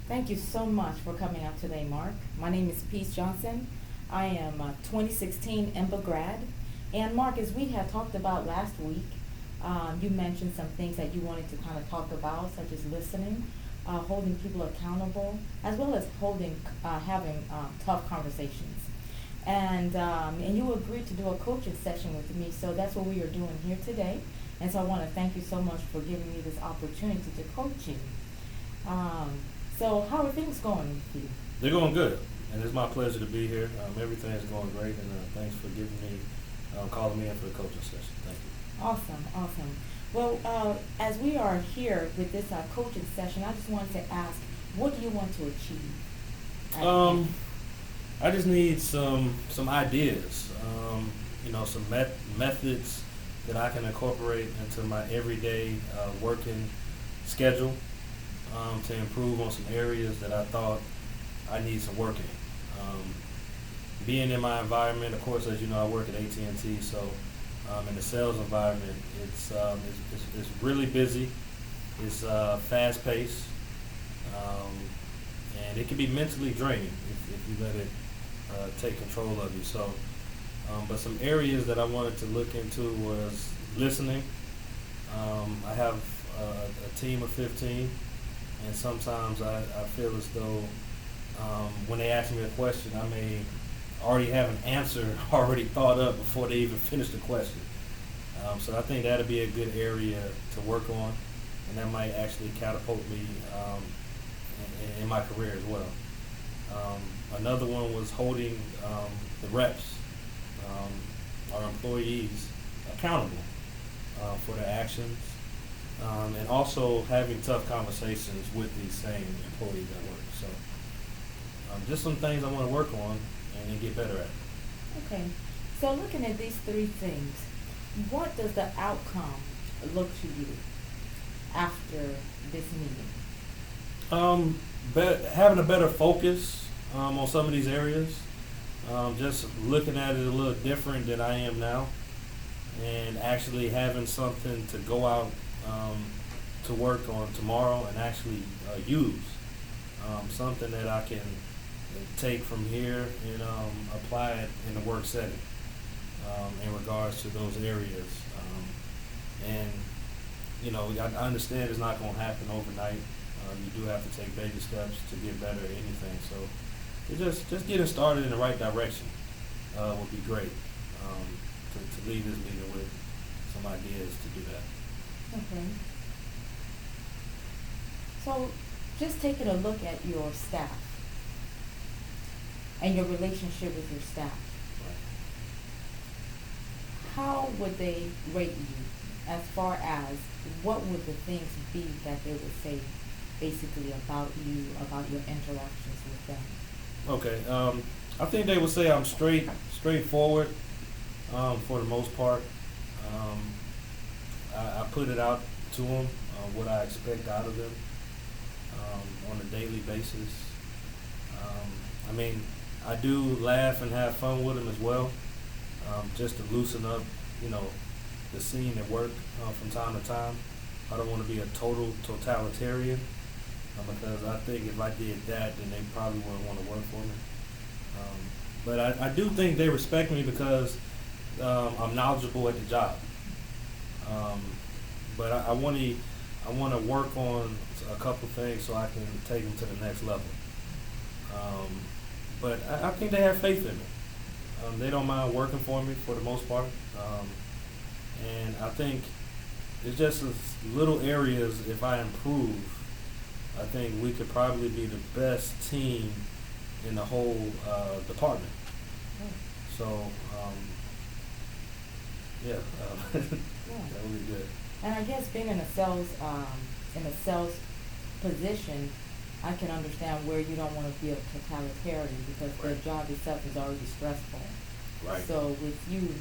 Thank you so much for coming out today, Mark. My name is Peace Johnson. I am a 2016 EMBA grad. And Mark, as we had talked about last week, you mentioned some things that you wanted to kind of talk about, such as listening, holding people accountable, as well as having tough conversations. And you agreed to do a coaching session with me, so that's what we are doing here today. And so I want to thank you so much for giving me this opportunity to coach you. Um, so how are things going with you? They're going good, and it's my pleasure to be here. Everything is going great, and thanks for giving me, calling me in for the coaching session. Thank you. Awesome, awesome. Well, as we are here with this coaching session, I just wanted to ask, what do you want to achieve? Um, I just need some ideas, some methods that I can incorporate into my everyday working schedule to improve on some areas that I thought I need some work in. Being in my environment, of course, as you know, I work at AT&T, so in the sales environment, it's really busy. It's fast paced, and it can be mentally draining if you let it take control of you. So, but some areas that I wanted to look into was listening. I have a team of 15, and sometimes I feel as though when they ask me a question, I may already have an answer already thought up before they even finish the question. So I think that'll be a good area to work on, and that might actually catapult me in my career as well. Another one was holding the reps, our employees, accountable for their actions, and also having tough conversations with these same employees at work. So just some things I want to work on and then get better at. Okay. So looking at these three things, what does the outcome look to you after this meeting? Having a better focus on some of these areas, just looking at it a little different than I am now, and actually having something to go out to work on tomorrow and actually use, something that I can take from here and apply it in the work setting in regards to those areas. And I understand it's not going to happen overnight. You do have to take baby steps to get better at anything. So it just getting started in the right direction would be great. To leave this meeting with some ideas to do that. Okay. So just taking a look at your staff and your relationship with your staff, how would they rate you as far as what would the things be that they would say basically about you, about your interactions with them? Okay. I think they would say I'm straightforward for the most part. I put it out to them what I expect out of them on a daily basis. I do laugh and have fun with them as well, just to loosen up, the scene at work from time to time. I don't want to be a totalitarian because I think if I did that, then they probably wouldn't want to work for me. But I do think they respect me because I'm knowledgeable at the job. But I want to work on a couple things so I can take them to the next level. But I think they have faith in me. They don't mind working for me for the most part. And I think it's just little areas, if I improve, I think we could probably be the best team in the whole department. So, yeah, Yeah. that would be good. And I guess being in a sales position, I can understand where you don't want to be a totalitarian because the Right. job itself is already stressful. Right. So with you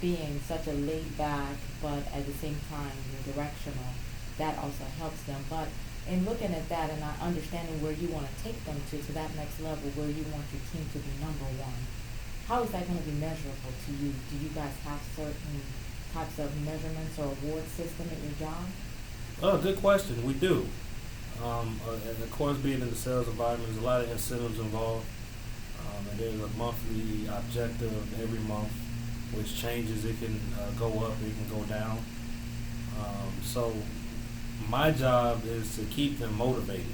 being such a laid back, but at the same time you're directional, that also helps them. But in looking at that and understanding where you want to take them to that next level, where you want your team to be number one, how is that going to be measurable to you? Do you guys have certain types of measurements or award system at your job? Oh, good question. We do. And of course, being in the sales environment, there's a lot of incentives involved. And there's a monthly objective every month, which changes. It can go up, it can go down. So my job is to keep them motivated.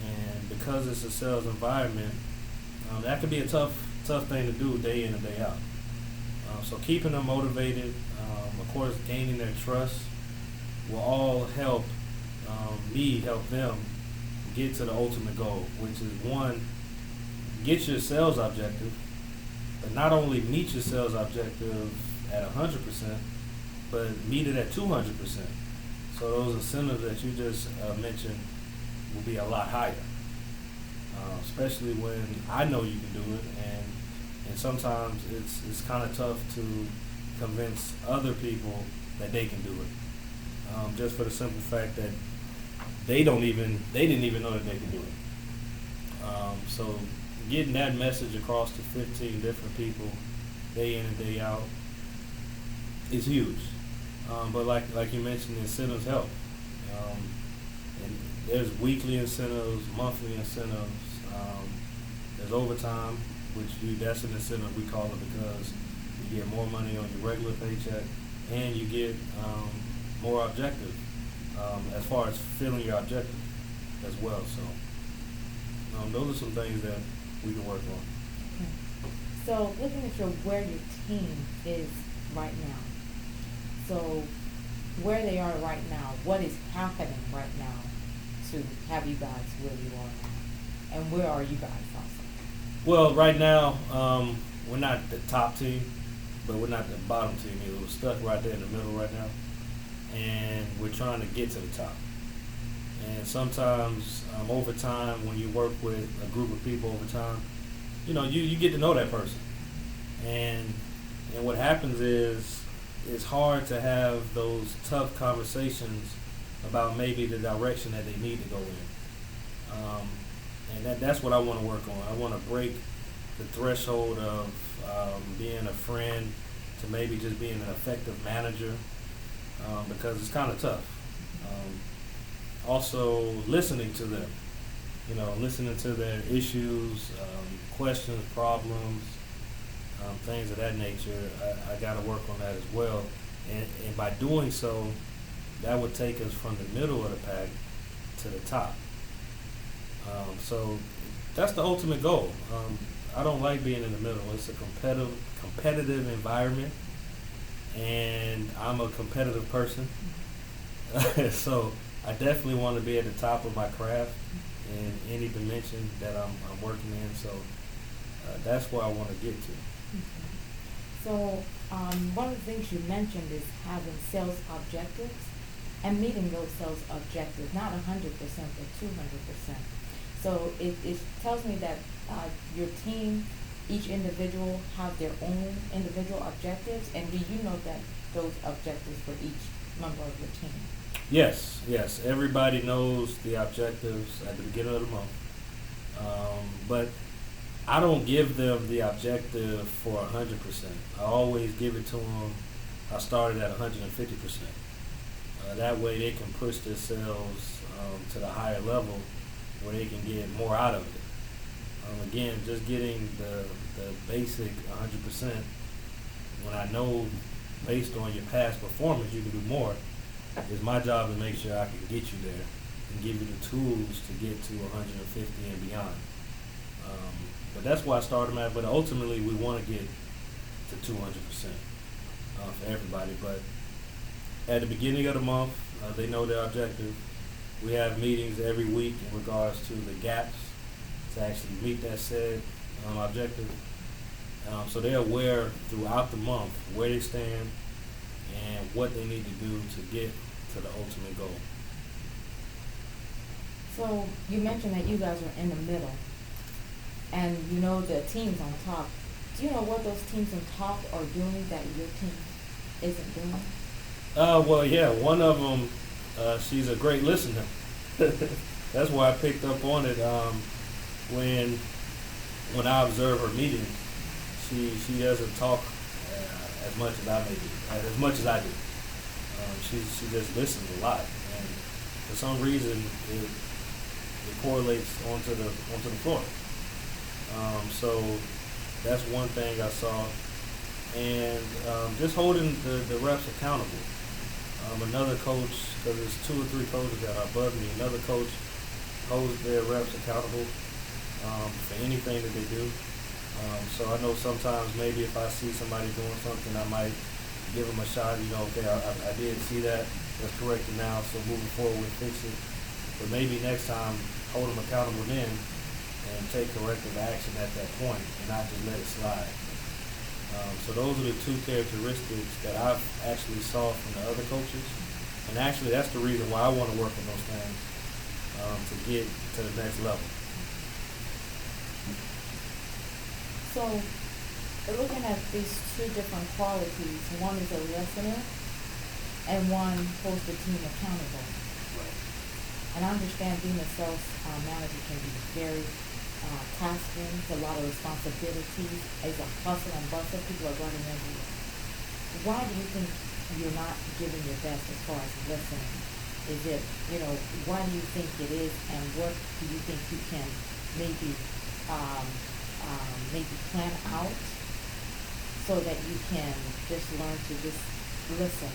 And because it's a sales environment, that can be a tough thing to do day in and day out. So keeping them motivated, of course, gaining their trust will all help me help them get to the ultimate goal, which is one, get your sales objective, but not only meet your sales objective at 100%, but meet it at 200%. So those incentives that you just mentioned will be a lot higher, especially when I know you can do it, and sometimes it's kind of tough to convince other people that they can do it, just for the simple fact that they didn't even know that they could do it. So getting that message across to 15 different people day in and day out is huge. But like you mentioned, the incentives help. And there's weekly incentives, monthly incentives. There's overtime, that's an incentive we call it, because you get more money on your regular paycheck, and you get more objective as far as filling your objective as well. So those are some things that we can work on. Okay. So looking at where your team is right now, so where they are right now, what is happening right now to have you guys where you are now, and where are you guys also? Well, right now, we're not the top team, but we're not the bottom team either. We're stuck right there in the middle right now, and we're trying to get to the top. And sometimes over time, when you work with a group of people over time, you get to know that person. And what happens is it's hard to have those tough conversations about maybe the direction that they need to go in. And that's what I want to work on. I want to break the threshold of being a friend to maybe just being an effective manager, because it's kind of tough. Also, listening to them, listening to their issues, questions, problems, things of that nature. I got to work on that as well. And by doing so, that would take us from the middle of the pack to the top. So that's the ultimate goal. I don't like being in the middle. It's a competitive environment, and I'm a competitive person. So I definitely want to be at the top of my craft in any dimension that I'm working in. So that's where I want to get to. Okay. So one of the things you mentioned is having sales objectives and meeting those sales objectives, not 100%, but 200%. So it tells me that your team, each individual, have their own individual objectives, and do you know that those objectives for each member of your team? Yes. Everybody knows the objectives at the beginning of the month, but I don't give them the objective for 100%. I always give it to them. I started at 150%. That way they can push their sales to the higher level where they can get more out of it. Again, just getting the basic 100%, when I know based on your past performance you can do more, it's my job to make sure I can get you there and give you the tools to get to 150 and beyond. But that's why I started at. But ultimately, we want to get to 200% for everybody. But at the beginning of the month, they know their objective. We have meetings every week in regards to the gaps to actually meet that said objective. So they're aware throughout the month where they stand and what they need to do to get to the ultimate goal. So you mentioned that you guys are in the middle, and you know the teams on top. Do you know what those teams on top are doing that your team isn't doing? Well, yeah, one of them, she's a great listener. That's why I picked up on it when I observe her meetings. She doesn't talk as much as I do. She just listens a lot, for some reason it correlates onto the floor. So that's one thing I saw, and just holding the reps accountable. Another coach, because there's 2 or 3 coaches that are above me, another coach holds their reps accountable for anything that they do. So I know sometimes maybe if I see somebody doing something, I might give them a shot. Okay, I did see that. Let's correct it now. So moving forward, fix it. But maybe next time, hold them accountable then, and take corrective action at that point, and not just let it slide. So those are the 2 characteristics that I've actually saw from the other coaches, and actually that's the reason why I want to work on those things to get to the next level. So, looking at these 2 different qualities, one is a listener, and one holds the team accountable. Right. And I understand being a sales manager can be very tasking. It's a lot of responsibilities. It's a hustle and bustle. People are running everywhere. Why do you think you're not giving your best as far as listening? Is it, why do you think it is, and what do you think you can maybe plan out so that you can just learn to just listen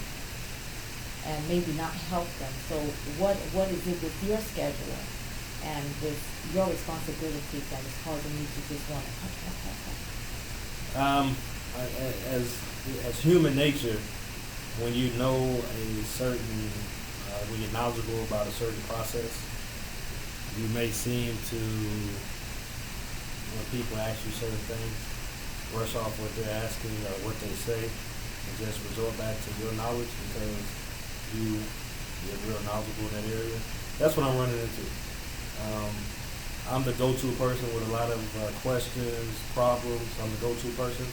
and maybe not help them? So what is it with your schedule and with your responsibilities that is causing you to just want to as human nature, when you know a certain, when you're knowledgeable about a certain process, you may seem to, when people ask you certain things, brush off what they're asking or what they say, and just resort back to your knowledge because you're real knowledgeable in that area. That's what I'm running into. I'm the go-to person with a lot of questions, problems. I'm the go-to person.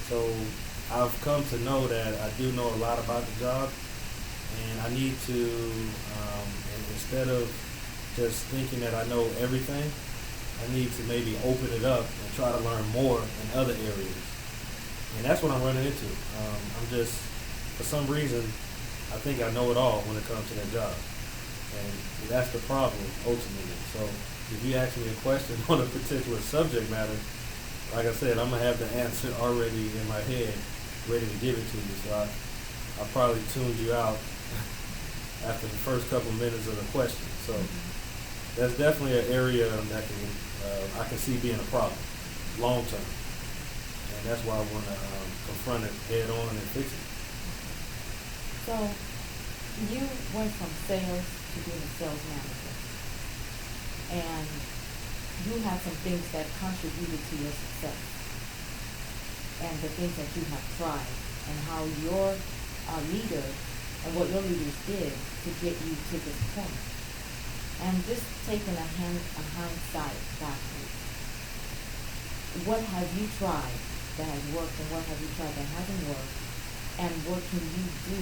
So I've come to know that I do know a lot about the job, and I need to, and instead of just thinking that I know everything, I need to maybe open it up and try to learn more in other areas. And that's what I'm running into. I'm just, for some reason, I think I know it all when it comes to that job. And that's the problem, ultimately. So if you ask me a question on a particular subject matter, like I said, I'm going to have the answer already in my head, ready to give it to you. So I probably tuned you out after the first couple minutes of the question. So that's definitely an area that I can see being a problem long term. And that's why I want to confront it head on and fix it. So you went from sales to being a sales manager, and you had some things that contributed to your success, and the things that you have tried, and how your leader and what your leaders did to get you to this point. And just taking a hindsight backwards, what have you tried that has worked, and what have you tried that hasn't worked, and what can you do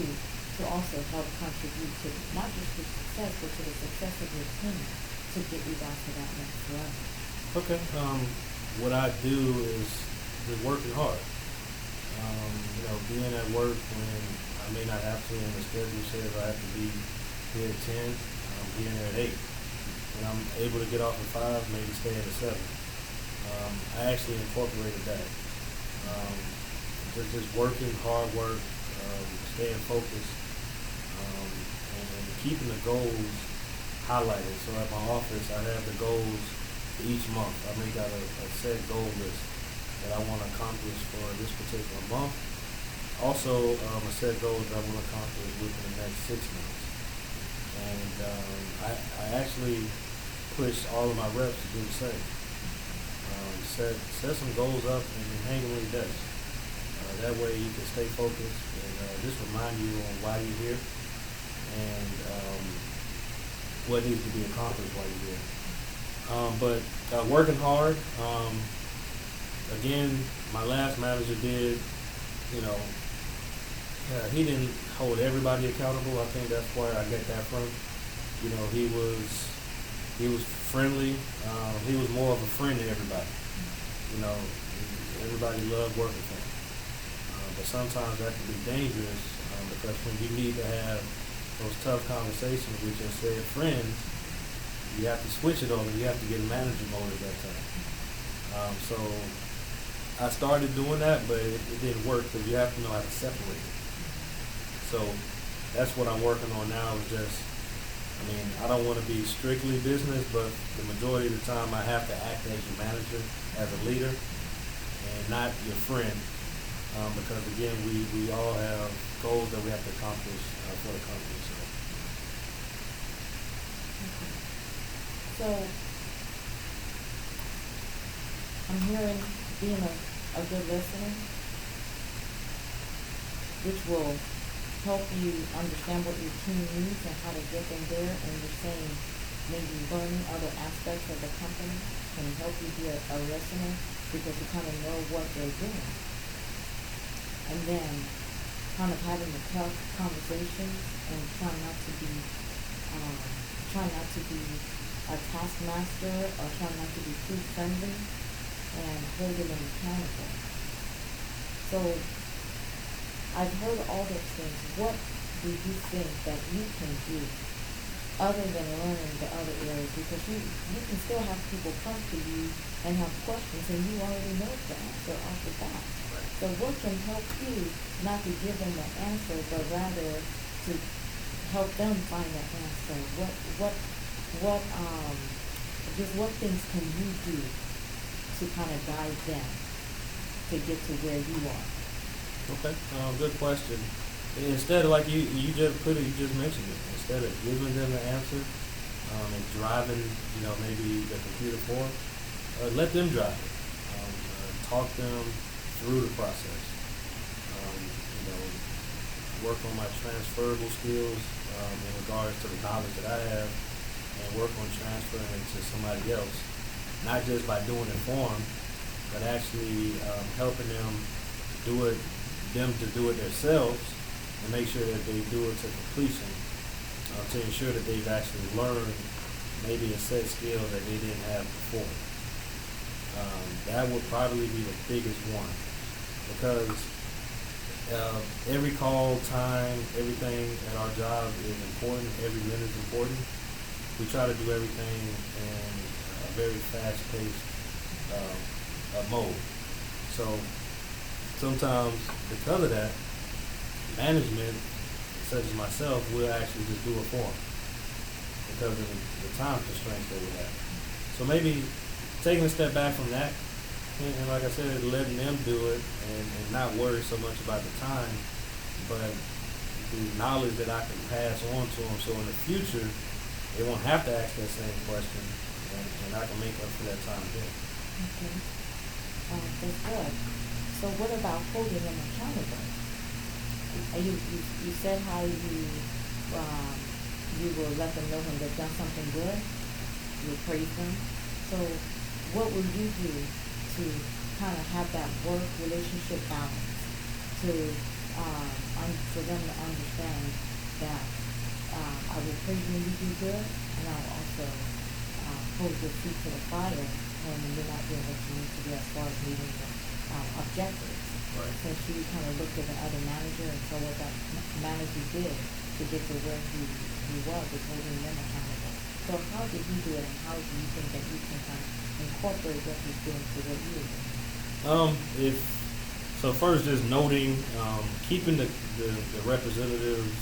to also help contribute to not just the success, but to the success of your team to get you back to that next level? Okay. What I do is just working hard. Being at work when I may not have to, and the schedule says I have to be here at 10, being there at 8. When I'm able to get off at 5, maybe stay at 7. I actually incorporated that. Just working, hard work, staying focused, and keeping the goals highlighted. So at my office, I have the goals for each month. I make out a set goal list that I want to accomplish for this particular month. Also, a set goal that I want to accomplish within the next 6 months. And I actually push all of my reps to do the same. Set some goals up and hang them on your desk. That way you can stay focused and just remind you on why you're here and what needs to be accomplished while you're here. But working hard, again, my last manager did, he didn't hold everybody accountable. I think that's where I get that from. He was friendly. He was more of a friend to everybody. Everybody loved working for him. But sometimes that can be dangerous because when you need to have those tough conversations with your said friends, you have to switch it over. You have to get in manager mode at that time. So I started doing that, but it didn't work because you have to know how to separate it. So that's what I'm working on now is just, I mean, I don't want to be strictly business, but the majority of the time I have to act as your manager, as a leader, and not your friend. Because again, we all have goals that we have to accomplish for the company. So I'm hearing being a good listener, which will help you understand what your team needs and how to get them there. And you're saying maybe learning other aspects of the company can help you be a listener because you kind of know what they're doing. And then kind of having the tough conversations and trying not to be a taskmaster or trying not to be too friendly and holding them accountable. So I've heard all those things. What do you think that you can do other than learning the other areas? Because you can still have people come to you and have questions and you already know the answer off the bat. So what can help you not to give them the answer, but rather to help them find the answer? What things can you do to kind of guide them to get to where you are? Okay, good question. Instead of like you just mentioned it. Instead of giving them the answer and driving, maybe the computer for them, let them drive it. Talk them through the process. Work on my transferable skills in regards to the knowledge that I have, and work on transferring it to somebody else. Not just by doing it for them, but actually helping them do it themselves, and make sure that they do it to completion, to ensure that they've actually learned maybe a set skill that they didn't have before. That would probably be the biggest one, because every call time, everything at our job is important. Every minute is important. We try to do everything in a very fast-paced mode. So sometimes, because of that, management, such as myself, will actually just do it for them because of the time constraints that we have. So maybe taking a step back from that, and like I said, letting them do it and not worry so much about the time, but the knowledge that I can pass on to them, so in the future they won't have to ask that same question, and I can make up for that time there. Okay. That's good. So what about holding them accountable? You said how you will let them know when they've done something good. You'll praise them. So what will you do to kind of have that work relationship balance, for them to understand that I will praise you when you do good, and I'll also hold your feet to the fire when you're not doing what you need to do as far as meeting the objectives. Right. Since you kind of looked at the other manager and saw what that manager did to get to where he was holding them accountable. So how did he do it, and how do you think that you can kind of incorporate what he's doing to what you're doing? So first, just noting, keeping the representatives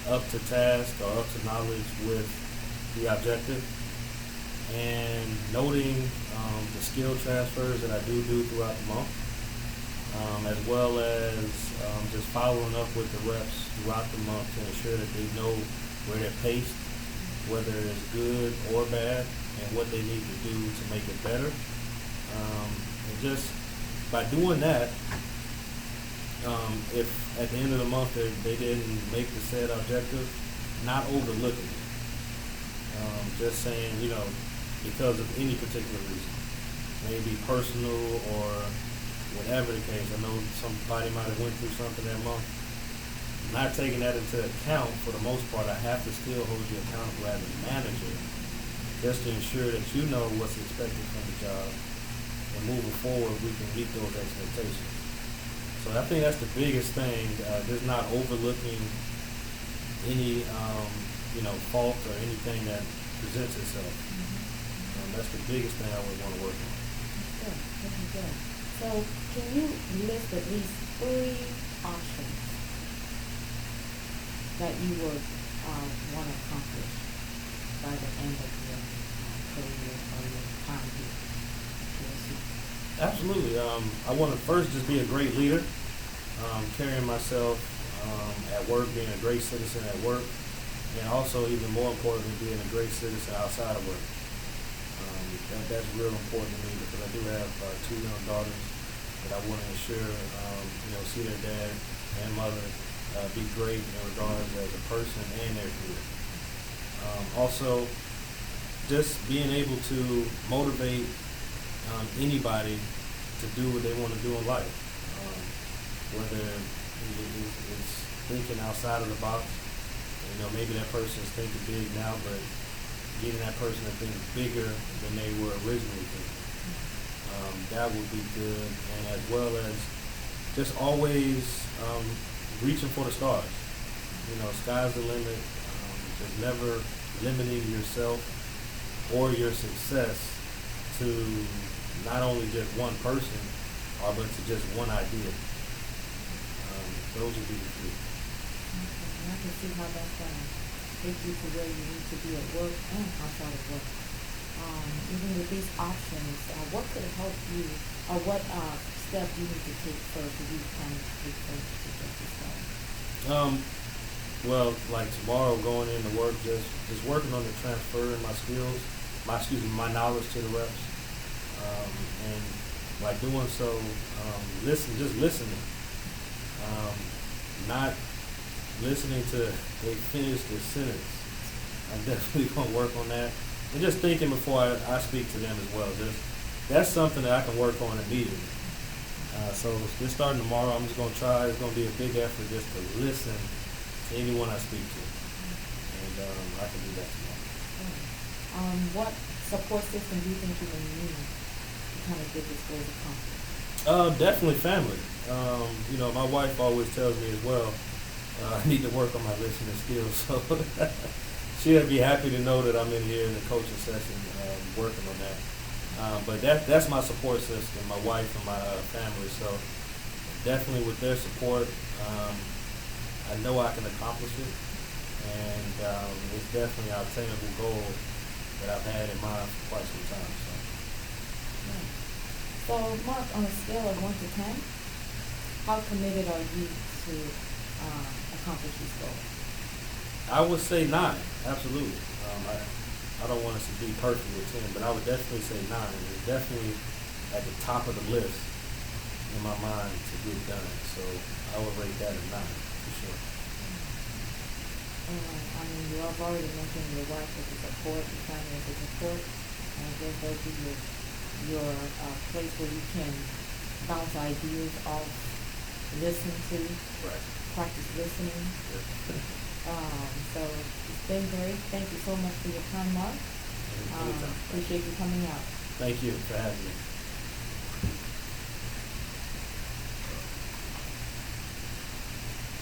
up to task or up to knowledge with the objective, and noting the skill transfers that I do throughout the month, as well as just following up with the reps throughout the month to ensure that they know where they're paced, whether it's good or bad, and what they need to do to make it better. And just by doing that, if at the end of the month they didn't make the said objective, not overlooking it. Just saying, because of any particular reason, maybe personal or whatever the case. I know somebody might have went through something that month. Not taking that into account, for the most part, I have to still hold you accountable as a manager, just to ensure that you know what's expected from the job, and moving forward, we can meet those expectations. So I think that's the biggest thing, just not overlooking any fault or anything that presents itself. That's the biggest thing I would want to work on. Good, very good. So can you list at least 3 options that you would want to accomplish by the end of your career or your time here? Absolutely. I want to first just be a great leader, carrying myself at work, being a great citizen at work, and also even more importantly, being a great citizen outside of work. That's real important to me because I do have 2 young daughters that I want to ensure, see their dad and mother be great in regards as a person and their career. Also, just being able to motivate anybody to do what they want to do in life, whether it's thinking outside of the box. Maybe that person is thinking big now, but getting that person to think bigger than they were originally thinking. That would be good, and as well as just always reaching for the stars. Sky's the limit. Just never limiting yourself or your success to not only just one person, but to just one idea. Those would be the 3. Okay, I can see how that's going to take you to where you need to be at work and outside of work. Even with these options, what could help you, or what step you need to take first, or you plan to take first to get this going? Well, like tomorrow, going into work, just working on the transferring my skills, my knowledge to the reps, and like doing so, just listening, not listening to they finish the sentence. I'm definitely gonna work on that, and just thinking before I speak to them as well. That's something that I can work on immediately. So just starting tomorrow, I'm just gonna try. It's gonna be a big effort just to listen to anyone I speak to, and I can do that tomorrow. What support system do you think you will need to kind of get this goal accomplished? Definitely family. My wife always tells me as well, I need to work on my listening skills. So she'll be happy to know that I'm in here in the coaching session working on that. But that's my support system, my wife and my family. So definitely with their support, I know I can accomplish it. And it's definitely an attainable goal that I've had in mind for quite some time. So, Mark, on a scale of 1 to 10, how committed are you to accomplish this goal? I would say 9, absolutely. I don't want us to be perfect with 10, but I would definitely say 9. It's definitely at the top of the list in my mind to get done. So I would rate that at 9 for sure. You have already mentioned your wife as a support, your family as a support, and I guess that'll be your place where you can bounce ideas off, listen to, Right. practice listening. Yeah. So it's been great. Thank you so much for your time, Mark. Anytime. Appreciate you coming out. Thank you for having me.